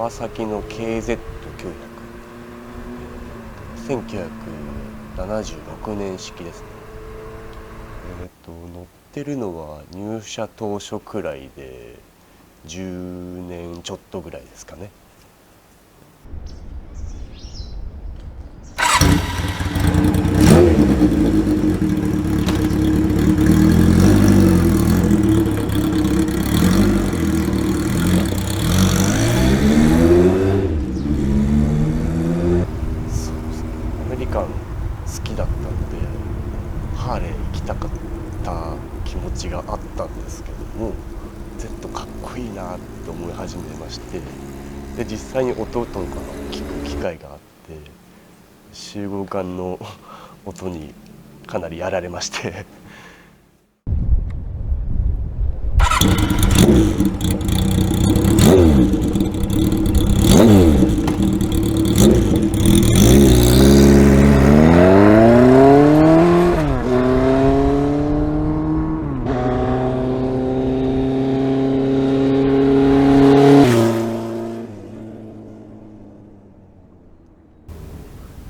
川崎の KZ900、1976年式ですね。乗ってるのは入社当初くらいで10年ちょっとぐらいですかね。アメリカン好きだったのでハーレー行きたかった気持ちがあったんですけども、Z かっこいいなって思い始めまして、で実際に弟から聞く機会があって集合管の音にかなりやられまして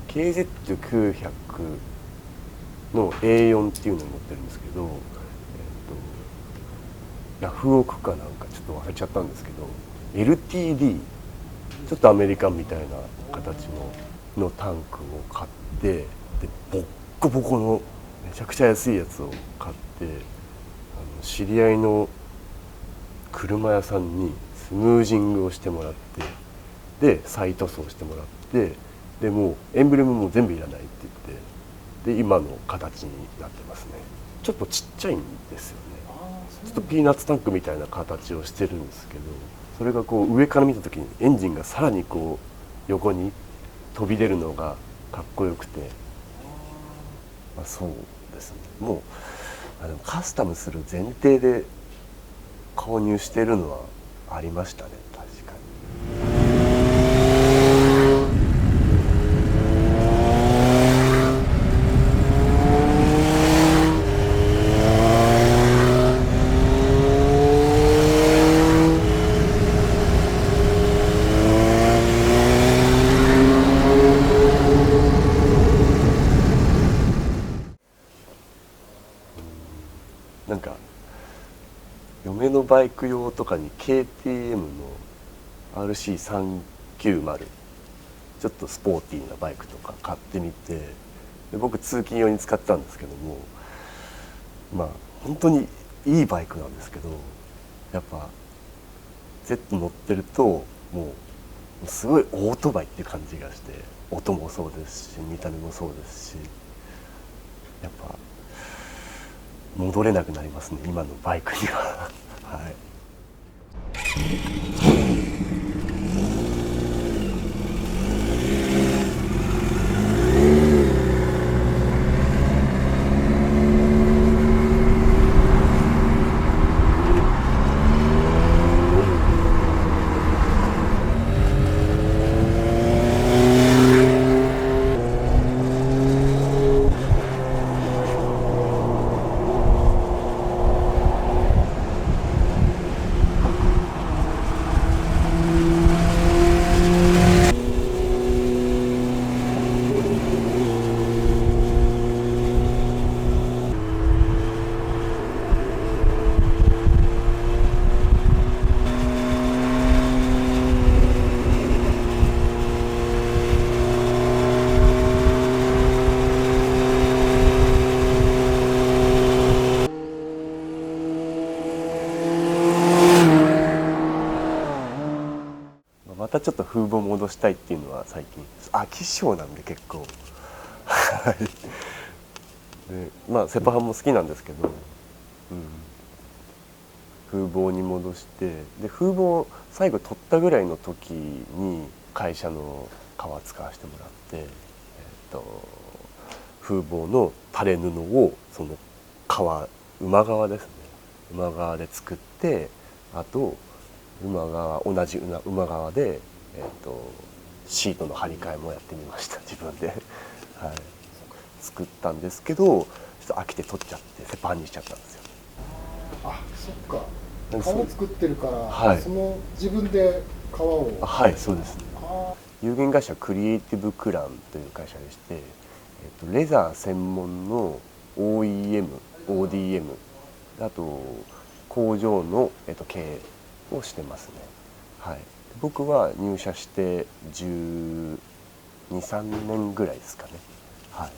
KZ900 の A4 っていうのに乗ってるんですけど、ヤフオクかなんかちょっと忘れちゃったんですけど LTD ちょっとアメリカンみたいな形のタンクを買って、でボッコボコのめちゃくちゃ安いやつを買って、知り合いの車屋さんにスムージングをしてもらって、で再塗装してもらって、でもうエンブレムも全部いらないって言って、で今の形になってますね。ちょっとちっちゃいんですよね。ちょっとピーナッツタンクみたいな形をしてるんですけど、それがこう上から見た時にエンジンがさらにこう横に飛び出るのがかっこよくて、そうですね、もうでもカスタムする前提で購入してるのはありましたね、確かに。なんか嫁のバイク用とかに KTM の RC390 ちょっとスポーティーなバイクとか買ってみて、で僕通勤用に使ってたんですけども、本当にいいバイクなんですけど、やっぱ Z 乗ってるともうすごいオートバイっていう感じがして、音もそうですし見た目もそうですし、やっぱ戻れなくなりますね、今のバイクにははい。またちょっと風貌戻したいっていうのは最近飽き性なんで結構はいでセパハンも好きなんですけど、風貌に戻して、で風貌最後取ったぐらいの時に会社の革使わせてもらって、風貌の垂れ布をその革馬革ですね、馬革で作って、あと同じ馬革で、シートの張り替えもやってみました自分で、はい、作ったんですけどちょっと飽きて取っちゃってセパハンにしちゃったんですよ。あ、そっか。革作ってるから、はい、その自分で革を。はい、そうですね。あ有限会社クリエイティブクランという会社でして、レザー専門の OEM、ODM、あと工場の、経営をしてますね。はい、僕は入社して12、3年ぐらいですかね。はい。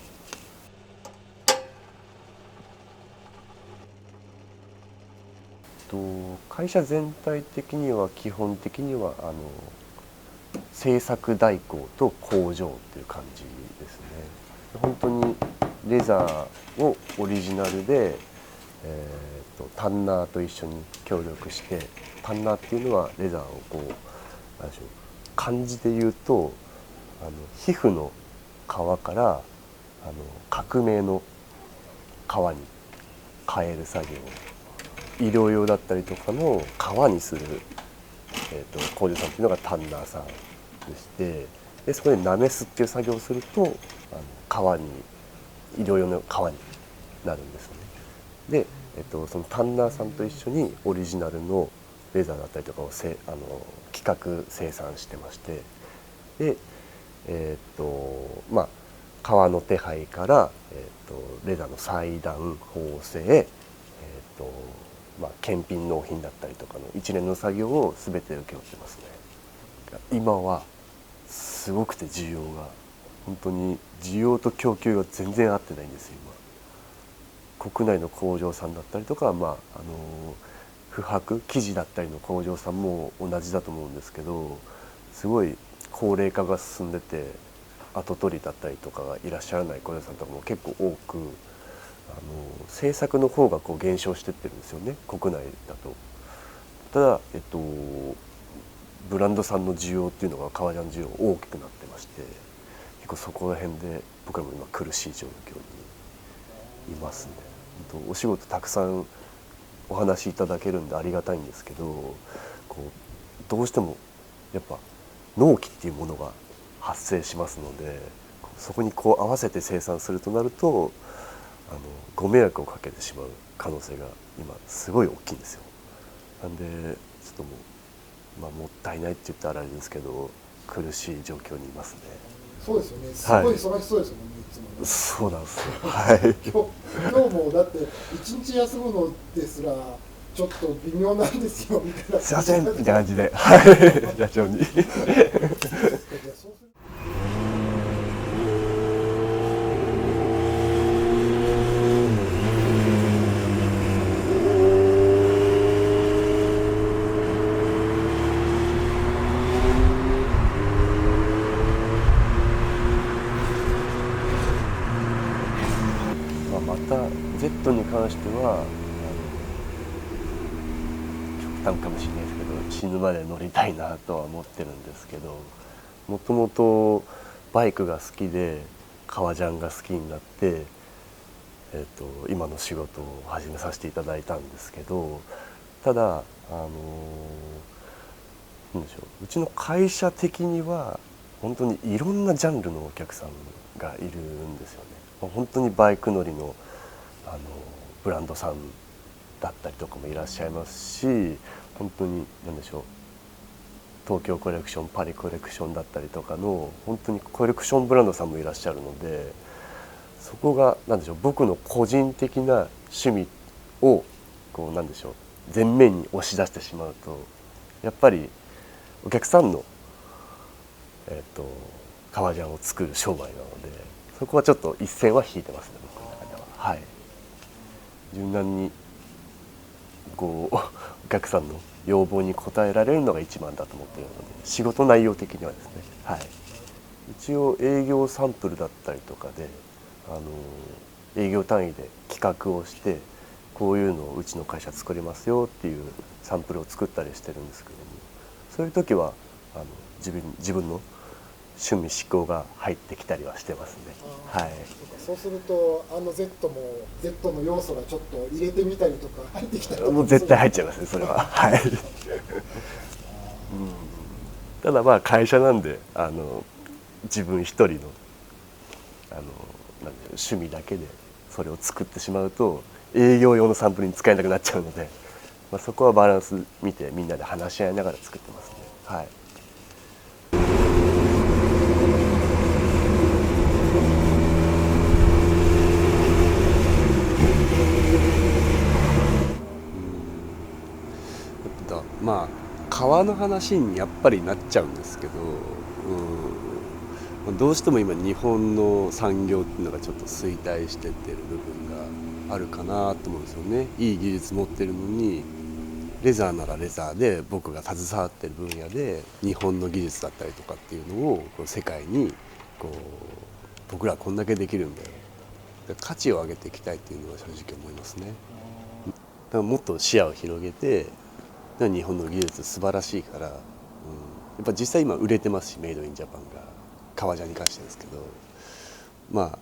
会社全体的には基本的には製作代行と工場っていう感じですね。本当にレザーをオリジナルで、タンナーと一緒に協力して、タンナーっていうのはレザーをこう何でしょう、漢字で言うと皮膚の皮から革命の皮に変える作業、医療用だったりとかの革にする、工場さんっていうのがタンナーさんでして、でそこでなめすっていう作業をすると革に、医療用の革になるんですよね。で、そのタンナーさんと一緒にオリジナルのレザーだったりとかを企画生産してまして、でまあ革の手配から、レザーの裁断縫製、検品納品だったりとかの一連の作業を全て請け負ってますね。今はすごくて需要が本当に需要と供給が全然合ってないんですよ今。国内の工場さんだったりとか、不白生地だったりの工場さんも同じだと思うんですけど、すごい高齢化が進んでて跡取りだったりとかがいらっしゃらない工場さんとかも結構多く、制作の方がこう減少してってるんですよね、国内だと。ただ、ブランドさんの需要っていうのが革ジャン需要大きくなってまして、結構そこら辺で僕らも今苦しい状況にいますね。お仕事たくさんお話しいただけるんでありがたいんですけど、こうどうしてもやっぱ納期っていうものが発生しますので、そこにこう合わせて生産するとなるとご迷惑をかけてしまう可能性が今すごい大きいんですよ。なんでちょっともったいないって言ったらあれですけど苦しい状況にいますね。そうですよね。すごい忙しそうですもんね、いつもね。そうなんですよ。はい。今日もだって一日休むのですらちょっと微妙なんですよみたいな。すいませんみたいな感じで、はい、社長に。いやそうするまた Z に関しては極端かもしれないですけど死ぬまで乗りたいなとは思ってるんですけど、もともとバイクが好きで革ジャンが好きになって、今の仕事を始めさせていただいたんですけど、ただなんでしょう、うちの会社的には本当にいろんなジャンルのお客さんがいるんですよね。本当にバイク乗りのブランドさんだったりとかもいらっしゃいますし、本当に何でしょう、東京コレクション、パリコレクションだったりとかの本当にコレクションブランドさんもいらっしゃるので、そこが何でしょう、僕の個人的な趣味をこう何でしょう前面に押し出してしまうと、やっぱりお客さんの革ジャンを作る商売なので、そこはちょっと一線は引いてますね、僕の中では。はい。柔軟にこうお客さんの要望に応えられるのが一番だと思っているので、仕事内容的にはですね、はい、一応営業サンプルだったりとかで営業単位で企画をして、こういうのをうちの会社作りますよっていうサンプルを作ったりしてるんですけども、そういう時は自分の趣味嗜好が入ってきたりはしてますね。はい。そうするとZ も Z の要素がちょっと入れてみたりとか入ってきたりとか。もう絶対入っちゃいますね、それは。はい。ただ会社なんで自分一人のなんで趣味だけでそれを作ってしまうと営業用のサンプルに使えなくなっちゃうので、そこはバランス見てみんなで話し合いながら作ってますね。はい。まあ川の話にやっぱりなっちゃうんですけど、どうしても今日本の産業っていうのがちょっと衰退してってる部分があるかなと思うんですよね。いい技術持ってるのにレザーならレザーで僕が携わってる分野で日本の技術だったりとかっていうのをこう世界にこう僕らこんだけできるんだよ、価値を上げていきたいっていうのは正直思いますね。だからもっと視野を広げて、日本の技術素晴らしいから、やっぱ実際今売れてますし、メイドインジャパンが革ジャンに関してですけど、まあ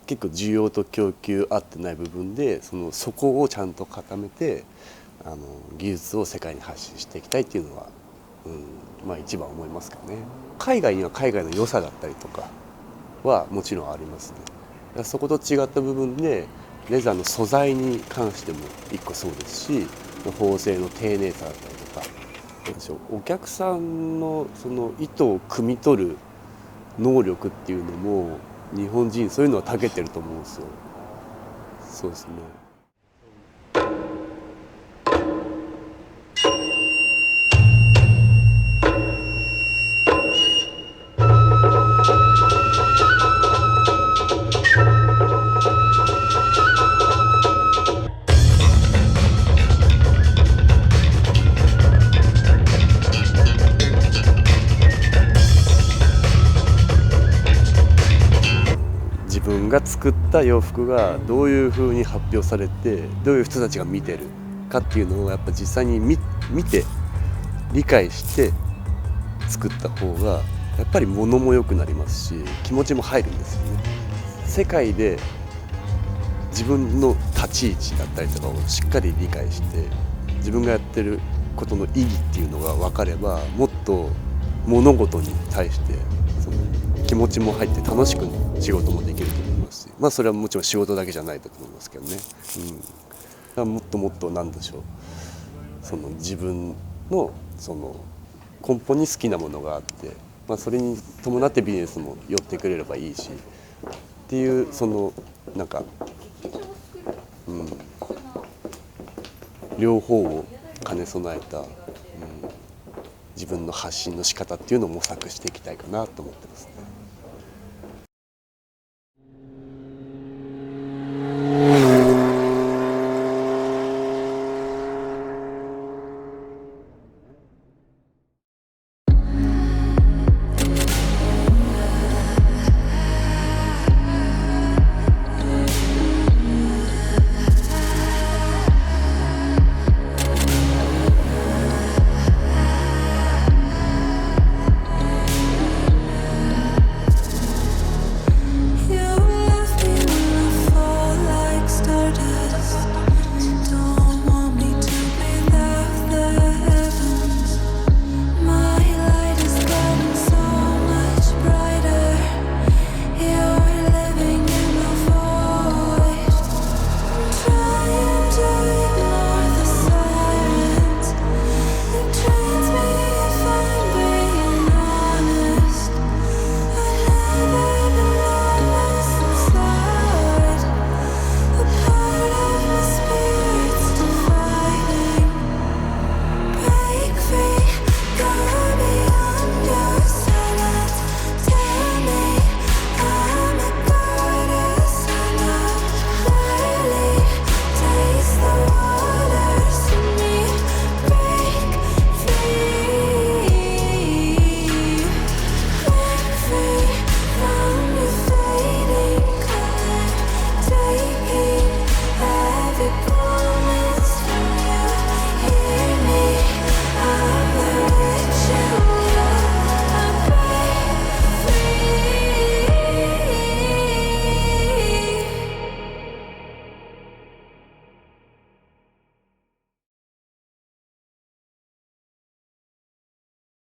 結構需要と供給合ってない部分でそこをちゃんと固めて技術を世界に発信していきたいっていうのは、まあ一番思いますかね。海外には海外の良さだったりとかはもちろんありますね。そこと違った部分でレザーの素材に関しても一個そうですし、縫製の丁寧さだったりとか、お客さんのその意図を汲み取る能力っていうのも日本人そういうのは長けてると思うんですよ。そうですね。自分が作った洋服がどういうふうに発表されてどういう人たちが見てるかっていうのをやっぱ実際に見て理解して作った方がやっぱり物も良くなりますし気持ちも入るんですよね。世界で自分の立ち位置だったりとかをしっかり理解して自分がやってることの意義っていうのが分かればもっと物事に対してその気持ちも入って楽しく仕事もできると思いますし、まあそれはもちろん仕事だけじゃないと思いますけどね。だからもっともっとなんでしょう、その自分のその根本に好きなものがあって、まあ、それに伴ってビジネスも寄ってくれればいいしっていうそのなんか、両方を兼ね備えた、自分の発信の仕方っていうのを模索していきたいかなと思ってます。